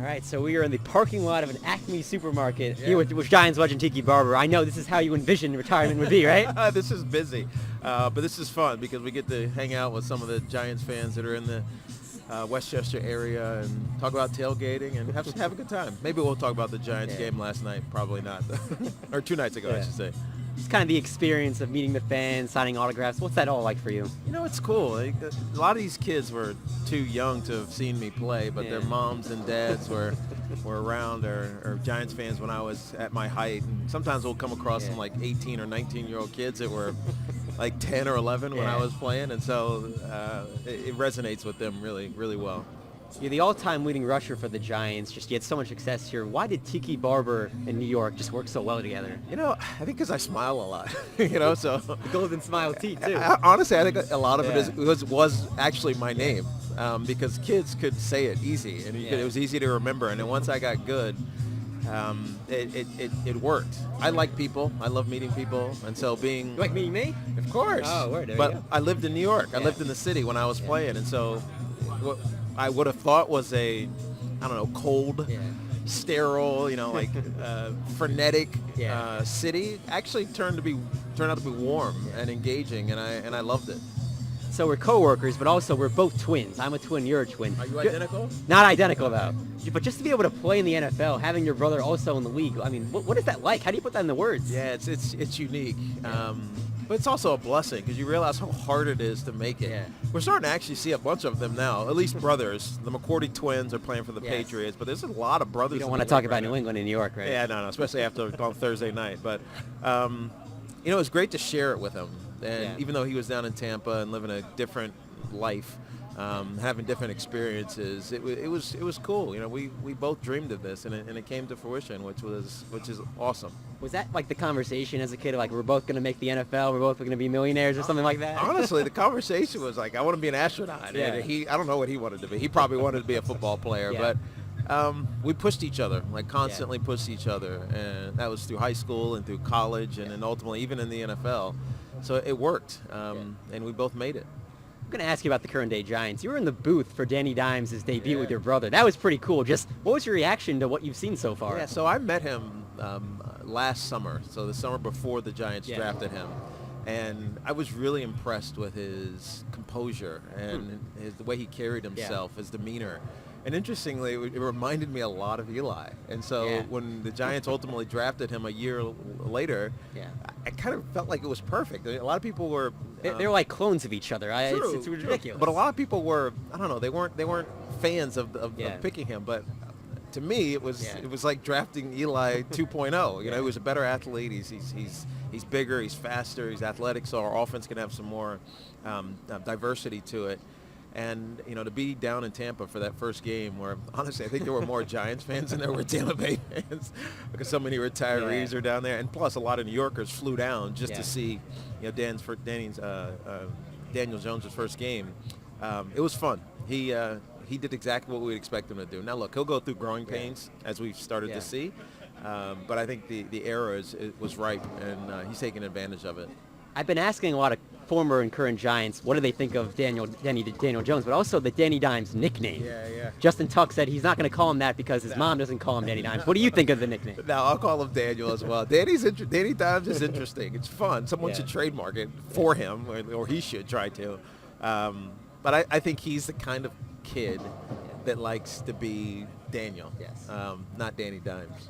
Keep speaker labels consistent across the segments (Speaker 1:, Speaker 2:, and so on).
Speaker 1: right, so we are in the parking lot of an Acme supermarket here with Giants legend Tiki Barber. I know this is how you envision retirement would be, right?
Speaker 2: This is busy, but this is fun because we get to hang out with some of the Giants fans that are in the Westchester area and talk about tailgating and have a good time. Maybe we'll talk about the Giants game last night. Probably not. Or 2 nights ago, I should say.
Speaker 1: It's kind of the experience of meeting the fans, signing autographs. What's that all like for you?
Speaker 2: You know, it's cool. Like, a lot of these kids were too young to have seen me play, but their moms and dads were around or Giants fans when I was at my height. And sometimes we'll come across some like 18 or 19-year-old kids that were like 10 or 11 when I was playing, and so it resonates with them really, really well.
Speaker 1: You're the all-time leading rusher for the Giants. Just you had so much success here. Why did Tiki Barber and New York just work so well together?
Speaker 2: You know, I think because I smile a lot. You know, so
Speaker 1: the golden smile T too.
Speaker 2: Honestly, I think a lot of it was actually my name because kids could say it easy, and it was easy to remember. And then once I got good, it worked. I like people. I love meeting people, and so being.
Speaker 1: You like meeting me?
Speaker 2: Of course.
Speaker 1: Oh, where?
Speaker 2: But I lived in New York. I lived in the city when I was playing, and so. What I would have thought was a, I don't know, cold, sterile, you know, like frenetic city actually turned out to be warm and engaging, and I loved it.
Speaker 1: So we're co-workers, but also we're both twins. I'm a twin, you're a twin.
Speaker 2: Are you identical?
Speaker 1: Not identical, though. But just to be able to play in the NFL, having your brother also in the league, I mean, what is that like? How do you put that into words?
Speaker 2: Yeah, it's unique. But it's also a blessing because you realize how hard it is to make it.
Speaker 1: Yeah.
Speaker 2: We're starting to actually see a bunch of them now, at least brothers. The McCourty twins are playing for the Patriots, but there's a lot of brothers.
Speaker 1: You don't want to talk about New England and New York, right?
Speaker 2: Yeah, no, especially after on Thursday night. But, you know, it's great to share it with him. And even though he was down in Tampa and living a different life, having different experiences, it was cool. You know, we both dreamed of this, and it came to fruition, which is awesome.
Speaker 1: Was that like the conversation as a kid, like we're both going to make the NFL, we're both going to be millionaires or something like that?
Speaker 2: Honestly, the conversation was like, I want to be an astronaut. And I don't know what he wanted to be. He probably wanted to be a football player, but we pushed each other, like constantly pushed each other, and that was through high school and through college, and then ultimately even in the NFL. So it worked, and we both made it.
Speaker 1: I'm going to ask you about the current day Giants. You were in the booth for Danny Dimes' debut with your brother. That was pretty cool. Just what was your reaction to what you've seen so far?
Speaker 2: Yeah, so I met him last summer, so the summer before the Giants drafted him. And I was really impressed with his composure and the way he carried himself, his demeanor. And interestingly, it reminded me a lot of Eli. And so when the Giants ultimately drafted him a year later, I kind of felt like it was perfect. I mean, a lot of people were...
Speaker 1: They're like clones of each other. It's ridiculous.
Speaker 2: But a lot of people were, I don't know, they weren't fans of picking him. But to me, it was like drafting Eli 2.0. You know, he was a better athlete. He's bigger. He's faster. He's athletic. So our offense can have some more diversity to it. And, you know, to be down in Tampa for that first game where, honestly, I think there were more Giants fans than there were Tampa Bay fans because so many retirees are down there. And plus, a lot of New Yorkers flew down just to see, you know, Daniel Jones' first game. It was fun. He did exactly what we would expect him to do. Now, look, he'll go through growing pains as we've started to see. But I think the era was ripe, and he's taking advantage of it.
Speaker 1: I've been asking a lot of former and current Giants, what do they think of Daniel Jones, but also the Danny Dimes nickname. Justin Tuck said he's not going to call him that because his mom doesn't call him Danny Dimes. What do you think of the nickname?
Speaker 2: No, I'll call him Daniel as well. Danny Dimes is interesting. It's fun. Someone should trademark it for him, or he should try to. But I think he's the kind of kid that likes to be Daniel, not Danny Dimes.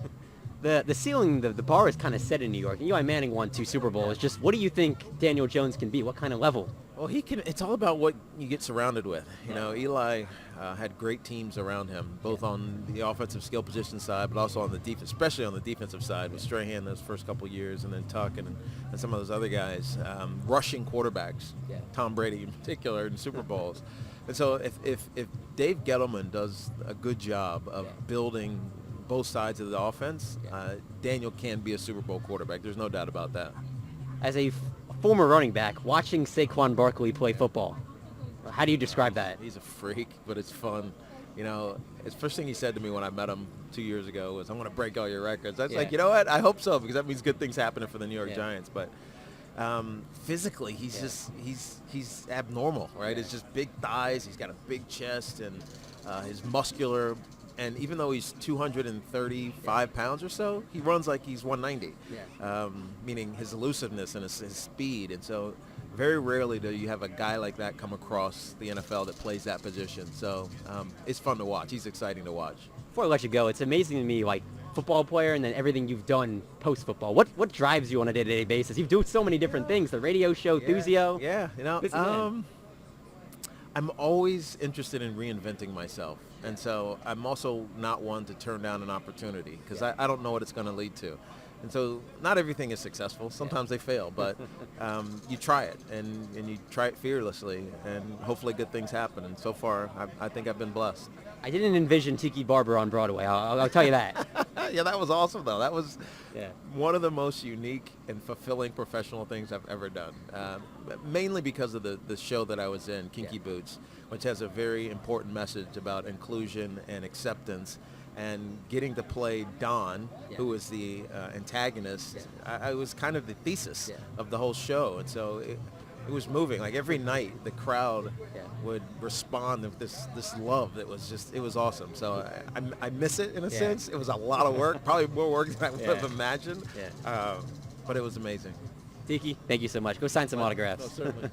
Speaker 1: The ceiling, the bar is kind of set in New York. Eli Manning won 2 Super Bowls. Just what do you think Daniel Jones can be? What kind of level?
Speaker 2: Well, he can. It's all about what you get surrounded with. You know, Eli had great teams around him, both on the offensive skill position side, but also on the defense, especially on the defensive side with Strahan those first couple years, and then Tuck and some of those other guys, rushing quarterbacks. Tom Brady in particular in Super Bowls. And so if Dave Gettleman does a good job of building both sides of the offense, Daniel can be a Super Bowl quarterback. There's no doubt about that.
Speaker 1: As a former running back, watching Saquon Barkley play football, how do you describe that?
Speaker 2: He's a freak, but it's fun. You know, the first thing he said to me when I met him 2 years ago was, "I'm going to break all your records." I was like, you know what? I hope so, because that means good things happening for the New York Giants. But physically, he's abnormal, right? It's just big thighs. He's got a big chest, and his muscular And even though he's 235 pounds or so, he runs like he's 190, meaning his elusiveness and his speed. And so very rarely do you have a guy like that come across the NFL that plays that position. So it's fun to watch. He's exciting to watch.
Speaker 1: Before I let you go, it's amazing to me, like, football player and then everything you've done post-football. What drives you on a day-to-day basis? You do so many different things, the radio show, Thuzio.
Speaker 2: Yeah, you know, I'm always interested in reinventing myself. And so I'm also not one to turn down an opportunity because I don't know what it's going to lead to. And so not everything is successful. Sometimes they fail, but you try it, and you try it fearlessly, and hopefully good things happen. And so far, I think I've been blessed.
Speaker 1: I didn't envision Tiki Barber on Broadway. I'll tell you that.
Speaker 2: Yeah, that was awesome, though. That was one of the most unique and fulfilling professional things I've ever done, mainly because of the show that I was in, Kinky Boots, which has a very important message about inclusion and acceptance. And getting to play Don, who was the antagonist, I was kind of the thesis of the whole show. And so it was moving. Like every night, the crowd would respond with this love that was just, it was awesome. So I miss it in a sense. It was a lot of work, probably more work than I would have imagined. But it was amazing.
Speaker 1: Tiki, thank you so much. Go sign some autographs.
Speaker 2: No, certainly.